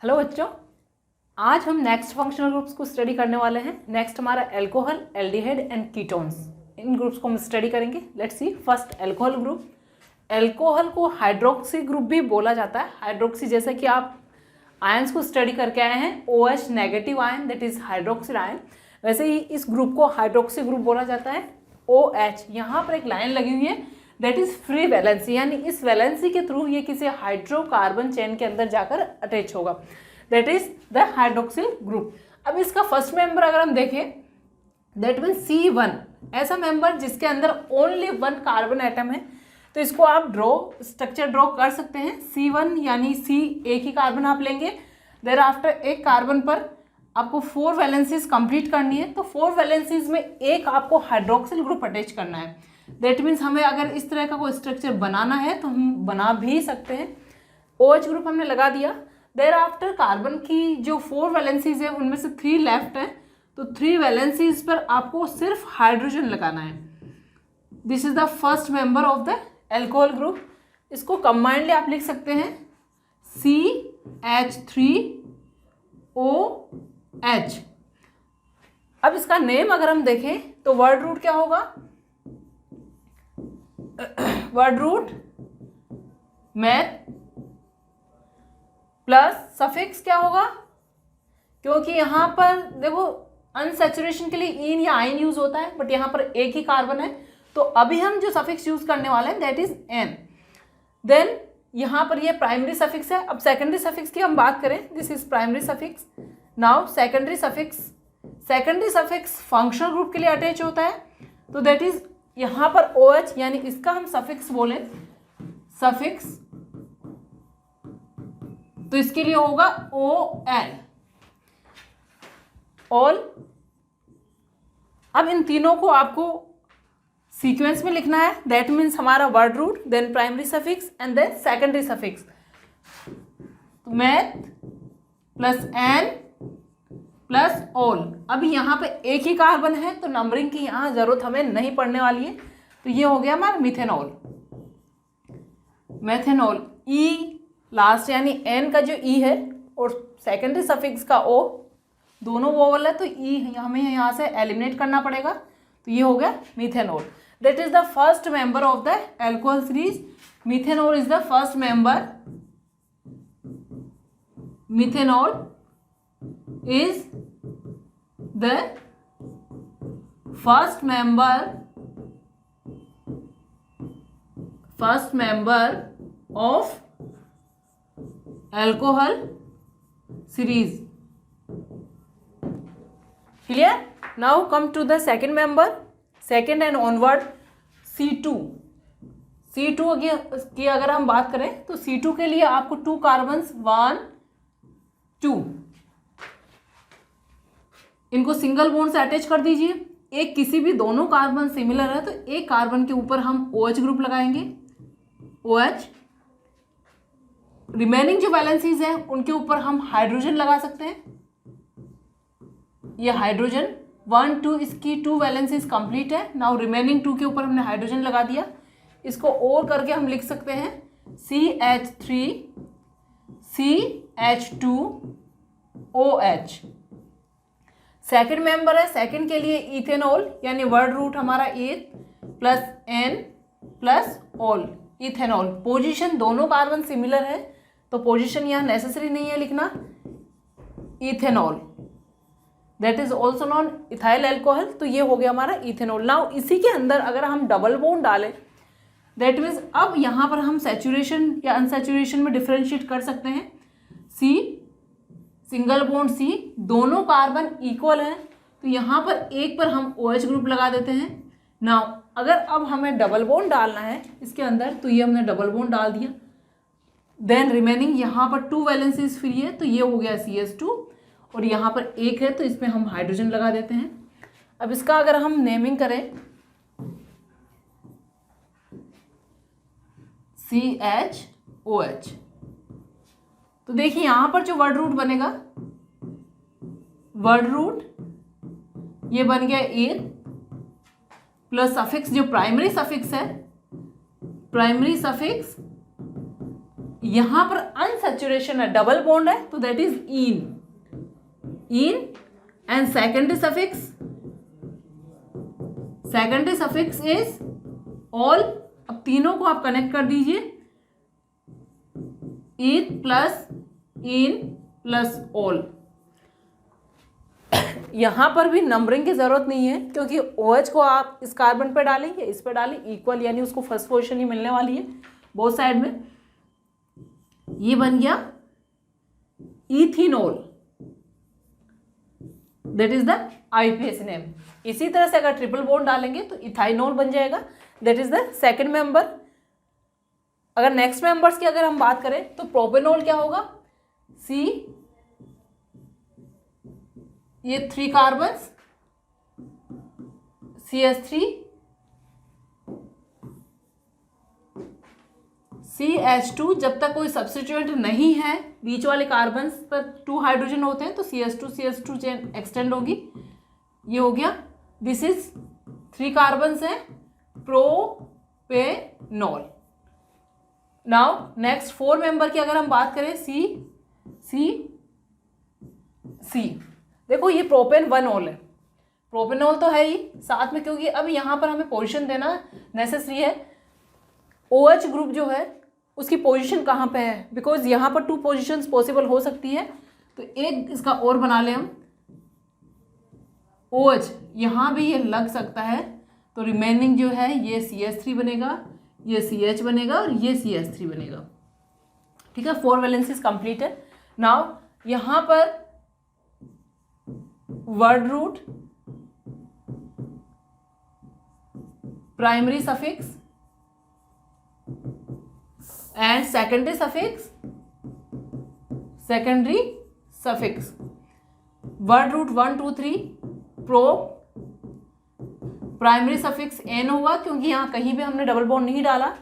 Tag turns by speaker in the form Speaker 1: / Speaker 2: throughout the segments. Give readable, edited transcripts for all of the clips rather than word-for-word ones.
Speaker 1: Hello बच्चों, आज हम नेक्स्ट फंक्शनल ग्रुप्स को स्टडी करने वाले हैं। नेक्स्ट हमारा alcohol, aldehyde and ketones, in groups को हम स्टडी करेंगे। Let's see first alcohol group. Alcohol को हाइड्रोक्सी ग्रुप भी बोला जाता है। हाइड्रोक्सी जैसे कि आप आयंस को स्टडी करके आए हैं, OH negative ion that is hydroxyl ion, वैसे ही इस ग्रुप को हाइड्रोक्सी ग्रुप बोला जाता है। OH यहाँ पर एक लाइन लगी हुई है दैट इज फ्री वैलेंसी, यानी इस वैलेंसी के थ्रू ये किसी हाइड्रोकार्बन चेन के अंदर जाकर अटैच होगा, that is the hydroxyl group. अब इसका फर्स्ट मेंबर अगर हम देखें दैट मीन C1, ऐसा मेंबर जिसके अंदर ओनली वन कार्बन एटम है, तो इसको आप स्ट्रक्चर ड्रॉ कर सकते हैं। C1 यानी C एक ही कार्बन आप लेंगे, देर आफ्टर एक कार्बन पर आपको 4 वैलेंसीज कंप्लीट करनी है, तो 4 वैलेंसीज में एक आपको हाइड्रोक्सिल ग्रुप अटैच करना है। दैट मीन्स हमें अगर इस तरह का कोई स्ट्रक्चर बनाना है तो हम बना भी सकते हैं। OH ग्रुप हमने लगा दिया। देर आफ्टर कार्बन की जो 4 वैलेंसीज है उनमें से 3 लेफ्ट है, तो 3 वैलेंसीज पर आपको सिर्फ हाइड्रोजन लगाना है। This is the first member of the alcohol group. इसको कंबाइंडली आप लिख सकते हैं CH3OH। अब इसका नेम अगर हम देखें तो वर्ड रूट क्या होगा? Word root math plus suffix क्या होगा? क्योंकि यहां पर देखो अनसैचुरेशन के लिए इन या आइन यूज होता है, बट यहां पर एक ही कार्बन है, तो अभी हम जो सफिक्स यूज करने वाले हैं दैट इज एन। देन यहां पर ये प्राइमरी सफिक्स है। अब सेकेंडरी सफिक्स की हम बात करें, this is primary suffix. Now secondary suffix functional group के लिए अटैच होता है, तो दैट इज यहां पर OH, यानी इसका हम सफिक्स बोले सफिक्स, तो इसके लिए होगा OL, ऑल। अब इन तीनों को आपको सीक्वेंस में लिखना है, दैट मीन्स हमारा word root, then primary suffix and then secondary suffix. तो meth plus an plus ol. अभी यहाँ पे एक ही कार्बन है तो नंबरिंग की यहाँ जरूरत हमें नहीं पड़ने वाली है, तो ये हो गया हमारा मिथेनॉल। E लास्ट यानी एन का जो E है और सेकेंडरी सफिक्स का O दोनों वोवल है, तो E हमें यहाँ से एलिमिनेट करना पड़ेगा, तो ये हो गया methanol. That is the first member of the alcohol series. Methanol is the first member. Methanol is the first member of alcohol series. Clear? Now come to the second member, second and onward, C2 की अगर हम बात करें तो C2 के लिए आपको 2 carbons 1 2 इनको सिंगल बॉन्ड से अटैच कर दीजिए। एक किसी भी दोनों कार्बन सिमिलर है तो एक कार्बन के ऊपर हम OH ग्रुप लगाएंगे, OH। रिमेनिंग जो वैलेंसीज हैं उनके ऊपर हम हाइड्रोजन लगा सकते हैं। ये हाइड्रोजन 1 2 इसकी 2 वैलेंसीज कंप्लीट है। नाउ रिमेनिंग 2 के ऊपर हमने हाइड्रोजन लगा दिया। इसको और करके हम लिख सकते हैं CH3CH2OH। सेकेंड मेंबर है, सेकेंड के लिए इथेनॉल, यानी वर्ड रूट हमारा eth plus an plus ol, ethanol. Position दोनों कार्बन सिमिलर है तो पोजीशन यहाँ नेसेसरी नहीं है लिखना। Ethanol that is also known ethyl alcohol, तो ये हो गया हमारा इथेनॉल। नाउ इसी के अंदर अगर हम डबल बॉन्ड डालें दैट मीन्स अब यहाँ पर हम सैचुरेशन या अनसैचुरेशन में डिफ्रेंशिएट कर सकते हैं। सिंगल बॉन्ड C, दोनों कार्बन इक्वल हैं, तो यहाँ पर एक पर हम OH ग्रुप लगा देते हैं। नाउ अगर अब हमें डबल बॉन्ड डालना है इसके अंदर, तो ये हमने डबल बॉन्ड डाल दिया। देन रिमेनिंग यहाँ पर 2 वैलेंसीज फ्री है, तो ये हो गया CH2, और यहाँ पर एक है तो इसमें हम हाइड्रोजन लगा देते हैं। अब इसका अगर हम नेमिंग करें CHOH, तो देखिए यहां पर जो वर्ड रूट बनेगा, वर्ड रूट ये बन गया ईथ प्लस सफिक्स जो प्राइमरी सफिक्स है, प्राइमरी सफिक्स यहां पर अनसैचुरेशन है, डबल बॉन्ड है, तो that is in and secondary suffix is all. अब तीनों को आप कनेक्ट कर दीजिए, इन प्लस ऑल। यहां पर भी नंबरिंग की जरूरत नहीं है, क्योंकि OH को आप इस कार्बन पे डालें या इस पे डालें, इक्वल, यानी उसको फर्स्ट पोजीशन ही मिलने वाली है बोथ साइड में। ये बन गया ethanol, that is the IUPAC name. इसी तरह से अगर ट्रिपल बॉन्ड डालेंगे तो इथाइनॉल बन जाएगा, that is the second member. अगर नेक्स्ट मेंबर्स की अगर हम बात करें तो प्रोपेनॉल क्या होगा, C, ये 3 कार्बन्स, CH3 CH2, जब तक कोई सब्स्टिट्यूएंट नहीं है, बीच वाले कार्बन्स पर 2 हाइड्रोजन होते हैं तो CH2 चेन एक्सटेंड होगी। ये हो गया, दिस इज 3 कार्बन्स है, प्रोपेनॉल। नाउ नेक्स्ट 4 मेंबर की अगर हम बात करें, C, देखो ये प्रोपेन 1 है, प्रोपेनॉल तो है ही साथ में, क्योंकि अब यहाँ पर हमें पोजीशन देना नेसेसरी है। OH ग्रुप जो है उसकी पोजीशन कहाँ पे है, बिकॉज यहाँ पर 2 पोजीशंस पॉसिबल हो सकती है, तो एक इसका और बना लें हम, OH यहाँ भी ये लग सकता है, तो रिमेनिंग जो है ये CH3 बनेगा, ये CH बनेगा और ये CH3 बनेगा। ठीक है, 4 वैलेंसीज कंप्लीट है। नाउ यहाँ पर word root, primary suffix and secondary suffix, word root 1 2 3 pro, primary suffix n होगा क्योंकि यहाँ कहीं भी हमने डबल बॉन्ड नहीं डाला,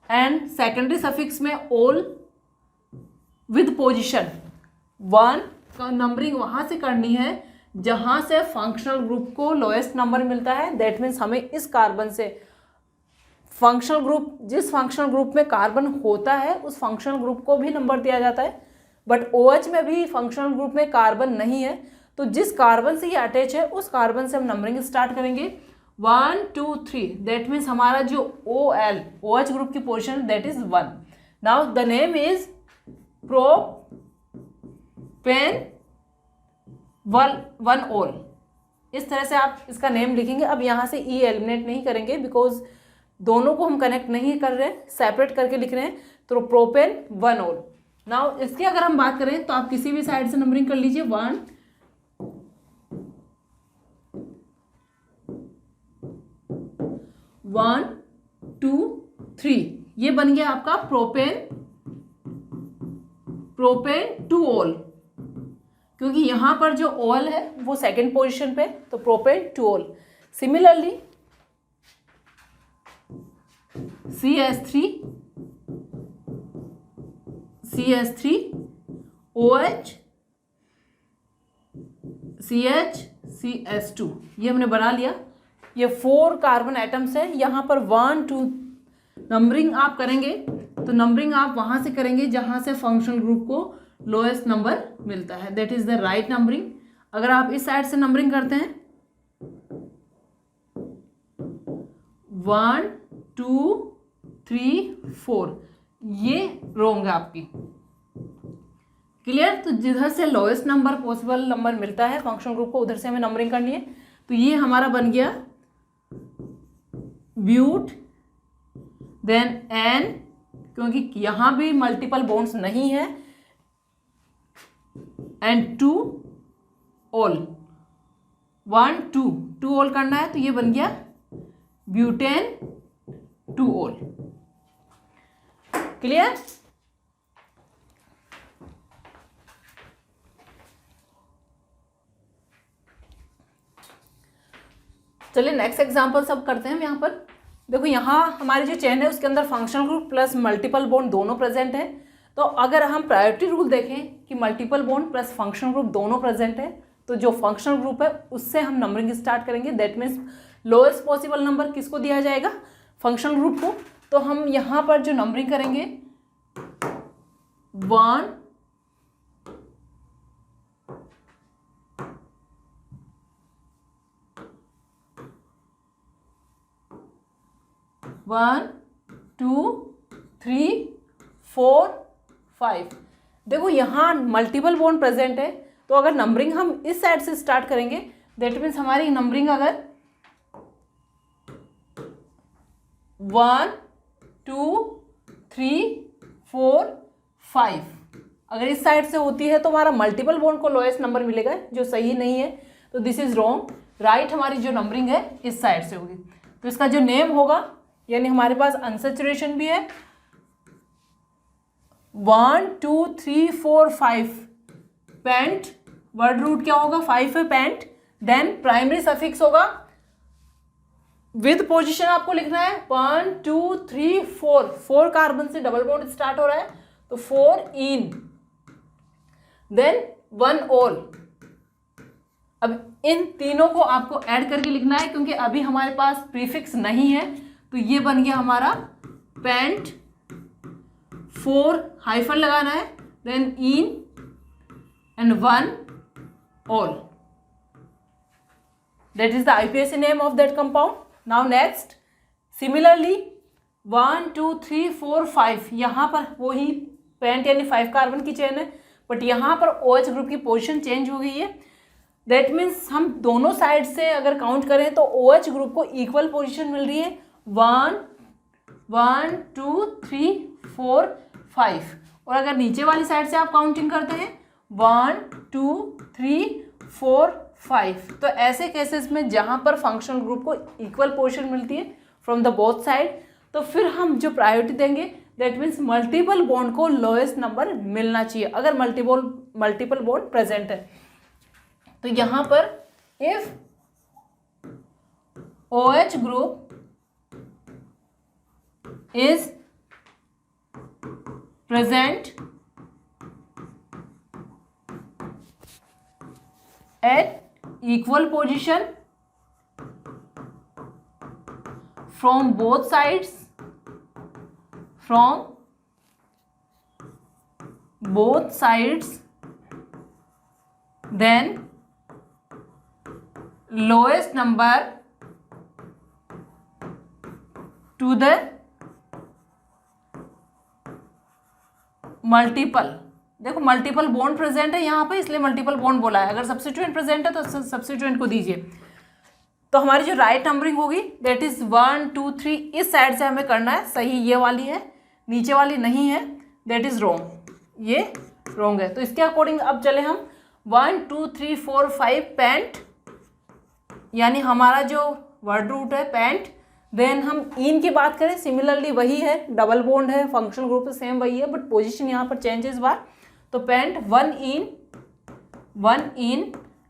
Speaker 1: एंड सेकेंडरी सफिक्स में ऑल विद पोजीशन 1 का नंबरिंग वहाँ से करनी है जहाँ से फंक्शनल ग्रुप को लोएस्ट नंबर मिलता है। दैट मीन्स हमें इस कार्बन से फंक्शनल ग्रुप, जिस फंक्शनल ग्रुप में कार्बन होता है उस फंक्शनल ग्रुप को भी नंबर दिया जाता है, बट OH में भी फंक्शनल ग्रुप में कार्बन नहीं है, तो जिस कार्बन से ये अटैच है उस कार्बन से हम नंबरिंग स्टार्ट करेंगे 1 2 3। दैट मीन्स हमारा जो OH ग्रुप की position that is 1। Now the name is propane 1 इस तरह से आप इसका नेम लिखेंगे। अब यहाँ से E एलिमिनेट नहीं करेंगे बिकॉज दोनों को हम कनेक्ट नहीं कर रहे हैं, सेपरेट करके लिख रहे हैं, तो प्रोपेन 1 नाउ इसकी अगर हम बात करें तो आप किसी भी साइड से नंबरिंग कर लीजिए, 1 1 2 3, ये बन गया आपका प्रोपेन 2 क्योंकि यहाँ पर जो OL है वो सेकेंड पोजीशन पे, तो propane 2 similarly CH3 OH CH CH2, ये हमने बना लिया। ये 4 कार्बन एटम्स है, यहाँ पर 1 2 नंबरिंग आप करेंगे तो नंबरिंग आप वहाँ से करेंगे जहाँ से फंक्शनल ग्रुप को लोएस्ट नंबर मिलता है, that is the right numbering. अगर आप इस साइड से नंबरिंग करते हैं 1 2 3 4, ये रॉन्ग है आपकी, क्लियर। तो जिधर से लोएस्ट नंबर पॉसिबल नंबर मिलता है फंक्शनल ग्रुप को उधर से हमें नंबरिंग करनी है। तो ये हमारा बन गया ब्यूट, देन एन, क्योंकि यहाँ भी मल्टीपल बॉन्ड्स नहीं है, एंड 2 ऑल, 1 2 ऑल करना है, तो ये बन गया ब्यूटेन 2 ऑल, क्लियर। चलिए नेक्स्ट एग्जांपल सब करते हैं हम। यहाँ पर देखो, यहाँ हमारी जो चेन है उसके अंदर functional group plus multiple bond दोनों प्रेजेंट है। तो अगर हम प्रायोरिटी रूल देखें कि multiple bond plus functional group दोनों प्रेजेंट है, तो जो फंक्शनल ग्रुप है उससे हम नंबरिंग स्टार्ट करेंगे। That means lowest possible number किसको दिया जाएगा, फंक्शनल ग्रुप को। तो हम यहाँ पर जो नंबरिंग करेंगे 1 1 2 3 4 5। देखो यहाँ मल्टीपल बॉन्ड प्रेजेंट है, तो अगर नंबरिंग हम इस साइड से स्टार्ट करेंगे दैट मीन्स हमारी नंबरिंग अगर 1 2 3 4 5 अगर इस साइड से होती है तो हमारा मल्टीपल बॉन्ड को लोएस्ट नंबर मिलेगा, जो सही नहीं है, तो दिस इज रॉन्ग। राइट हमारी जो नंबरिंग है इस साइड से होगी, तो इसका जो नेम होगा, यानी हमारे पास अनसैचुरेशन भी है 1 2 3 4 5 पेंट, वर्ड रूट क्या होगा 5 है पेंट, देन प्राइमरी सफिक्स होगा विद पोजीशन आपको लिखना है 1 2 3 4 कार्बन से डबल बॉन्ड स्टार्ट हो रहा है तो 4 इन, देन 1 ऑल। अब इन तीनों को आपको ऐड करके लिखना है, क्योंकि अभी हमारे पास प्रीफिक्स नहीं है, तो ये बन गया हमारा पेंट, 4 हाइफन लगाना है, then in and 1 ol. That is the IUPAC name of that compound. Now next, similarly 1 2 3 4 5 यहाँ पर वही पेंट यानी 5 कार्बन की चेन है, बट यहाँ पर OH ग्रुप की पोजीशन चेंज हो गई है। दैट मीन्स हम दोनों साइड से अगर काउंट करें तो OH ग्रुप को इक्वल पोजीशन मिल रही है 1 1 2 3 4 5, और अगर नीचे वाली साइड से आप काउंटिंग करते हैं 1 2 3 4 5, तो ऐसे केसेस में जहाँ पर फंक्शनल ग्रुप को इक्वल पोजीशन मिलती है फ्रॉम द बोथ साइड, तो फिर हम जो प्रायोरिटी देंगे दैट मीन्स मल्टीपल बॉन्ड को लोएस्ट नंबर मिलना चाहिए अगर मल्टीपल बॉन्ड प्रेजेंट है। तो यहाँ पर if OH group is present at equal position from both sides, then lowest number to the multiple। देखो मल्टीपल बॉन्ड प्रेजेंट है यहाँ पे, इसलिए मल्टीपल बॉन्ड बोला है। अगर सब्स्टिट्यूएंट प्रेजेंट है तो सब्स्टिट्यूएंट को दीजिए। तो हमारी जो राइट नंबरिंग होगी दैट इज 1 2 3 इस साइड से हमें करना है, सही ये वाली है, नीचे वाली नहीं है, दैट इज रॉन्ग, ये रॉन्ग है। तो इसके अकॉर्डिंग अब चले हम 1 2 3 4 5 पेंट, यानी हमारा जो वर्ड रूट है पेंट, देन हम इन की बात करें सिमिलरली वही है, डबल बॉन्ड है, फंक्शनल ग्रुप तो सेम वही है, बट पोजीशन यहाँ पर चेंज है इस बार। तो pent 1 in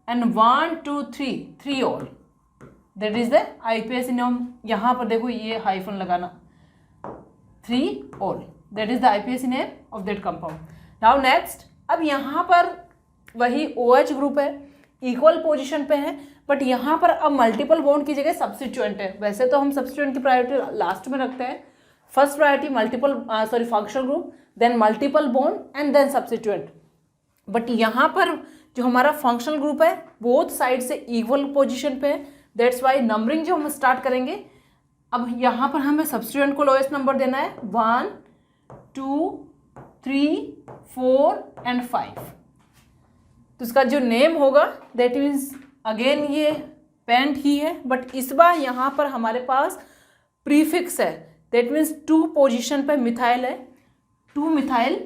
Speaker 1: and 1 2 3 ol, that is the IUPAC name. यहाँ पर देखो ये हाइफन लगाना 3 ol, that is the IUPAC name of that compound. Now next, अब यहाँ पर वही OH ग्रुप है, इक्वल पोजीशन पे है, बट यहाँ पर अब मल्टीपल बॉन्ड की जगह सब्स्टिट्यूएंट है। वैसे तो हम सब्स्टिट्यूएंट की प्रायोरिटी लास्ट में रखते हैं, first priority functional group, then multiple bond and then substituent, but यहाँ पर जो हमारा फंक्शनल ग्रुप है बोथ साइड से इक्वल पोजीशन पे है, दैट्स वाई नंबरिंग जो हम स्टार्ट करेंगे, अब यहाँ पर हमें सब्स्टिट्यूएंट को लोएस्ट नंबर देना है 1 2 3 4 एंड 5। तो इसका जो नेम होगा दैट मीन्स अगेन ये पेंट ही है, बट इस बार यहाँ पर हमारे पास प्रीफिक्स है, दैट मीन्स 2 पोजीशन पे मिथाइल है, 2 methyl,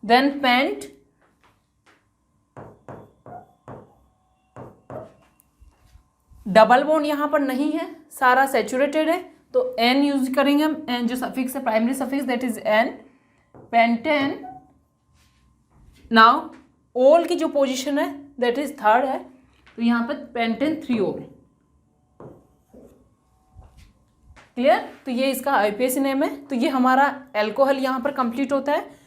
Speaker 1: then pent, double bond यहाँ पर नहीं है, सारा सैचुरेटेड है, तो N यूज करेंगे हम, N जो सफिक्स है primary suffix that is N, pentane. Now ओल की जो पोजीशन है दैट इज 3rd है, तो यहाँ पर पेंटेन 3 ओल, क्लियर। तो ये इसका IUPAC नेम है। तो ये हमारा एल्कोहल यहाँ पर कंप्लीट होता है।